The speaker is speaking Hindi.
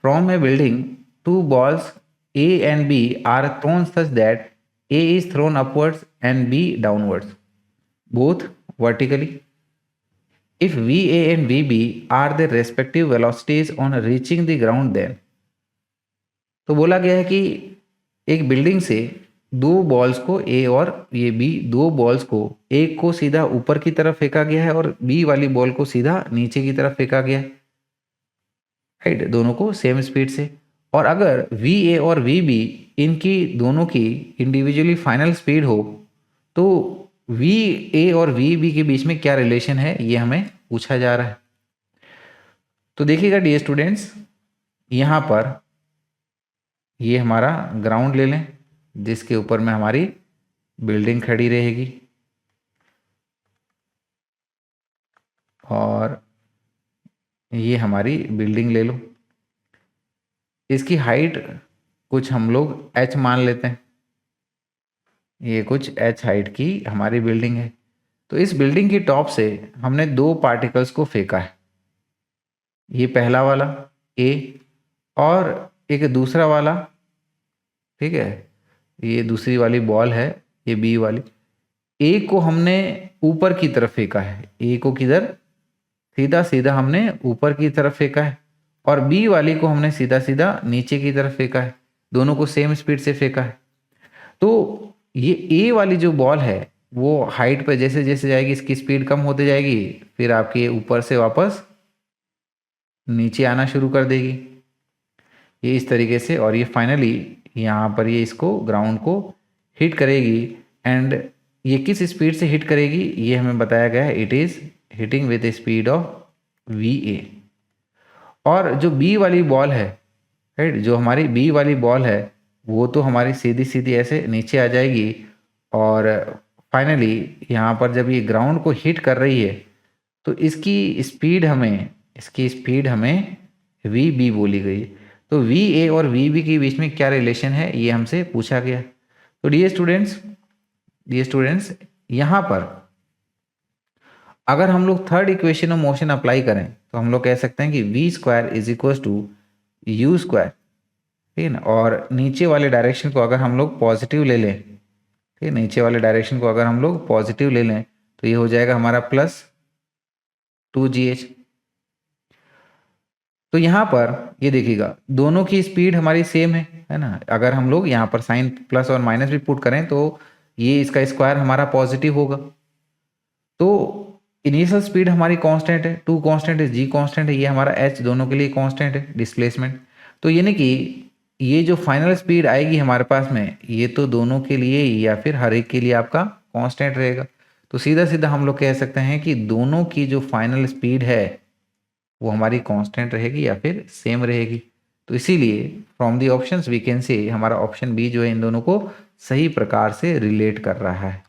From A building two balls A and B are thrown such that A is thrown upwards and B downwards, both vertically. If VA and VB are their respective velocities on reaching the ground, then तो बोला गया है कि एक बिल्डिंग से दो बॉल्स को A और ये B, दो बॉल्स को एक को सीधा ऊपर की तरफ फेंका गया है और B वाली बॉल को सीधा नीचे की तरफ फेंका गया है, राइट, दोनों को सेम स्पीड से। और अगर VA और VB इनकी दोनों की इंडिविजुअली फाइनल स्पीड हो तो VA और VB के बीच में क्या रिलेशन है, ये हमें पूछा जा रहा है। तो देखिएगा डियर स्टूडेंट्स, यहाँ पर ये हमारा ग्राउंड ले लें जिसके ऊपर में हमारी बिल्डिंग खड़ी रहेगी, और ये हमारी बिल्डिंग ले लो। इसकी हाइट कुछ हम लोग h मान लेते हैं, ये कुछ h हाइट की हमारी बिल्डिंग है। तो इस बिल्डिंग की टॉप से हमने दो पार्टिकल्स को फेंका है, ये पहला वाला A और एक दूसरा वाला, ठीक है, ये दूसरी वाली बॉल है, ये B वाली। A को हमने ऊपर की तरफ फेंका है, A को किधर, सीधा सीधा हमने ऊपर की तरफ फेंका है, और B वाली को हमने सीधा सीधा नीचे की तरफ फेंका है, दोनों को सेम स्पीड से फेंका है। तो ये A वाली जो बॉल है वो हाइट पर जैसे जैसे जाएगी इसकी स्पीड कम होते जाएगी, फिर आपके ऊपर से वापस नीचे आना शुरू कर देगी, ये इस तरीके से, और ये फाइनली यहाँ पर ये इसको ग्राउंड को हिट करेगी। एंड ये किस स्पीड से हिट करेगी ये हमें बताया गया है, it is hitting with speed of VA। और जो B वाली बॉल है, राइट, जो हमारी B वाली बॉल है वो तो हमारी सीधी सीधी ऐसे नीचे आ जाएगी, और फाइनली यहाँ पर जब ये ग्राउंड को हिट कर रही है तो इसकी स्पीड हमें VB बोली गई। तो VA और VB के बीच में क्या रिलेशन है ये हमसे पूछा गया। तो डियर स्टूडेंट्स यहाँ पर अगर हम लोग third equation of motion apply करें तो हम लोग कह सकते हैं कि V square is equal to U square, ठीक है ना। और नीचे वाले डायरेक्शन को अगर हम लोग पॉजिटिव ले लें, ठीक है, नीचे वाले डायरेक्शन को अगर हम लोग पॉजिटिव ले लें तो ये हो जाएगा हमारा प्लस 2GH। तो यहाँ पर ये देखिएगा दोनों की स्पीड हमारी सेम है ना। अगर हम लोग यहाँ पर साइन प्लस और माइनस भी पुट करें तो ये इसका स्क्वायर हमारा पॉजिटिव होगा। तो इनिशियल स्पीड हमारी कांस्टेंट है, 2 कांस्टेंट है, G कांस्टेंट है, ये हमारा H दोनों के लिए कांस्टेंट है, डिस्प्लेसमेंट। तो यानी कि ये जो फाइनल स्पीड आएगी हमारे पास में ये तो दोनों के लिए या फिर हर एक के लिए आपका कांस्टेंट रहेगा। तो सीधा सीधा हम लोग कह सकते हैं कि दोनों की जो फाइनल स्पीड है वो हमारी कांस्टेंट रहेगी या फिर सेम रहेगी। तो इसीलिए from the options we can say हमारा ऑप्शन बी जो है इन दोनों को सही प्रकार से रिलेट कर रहा है।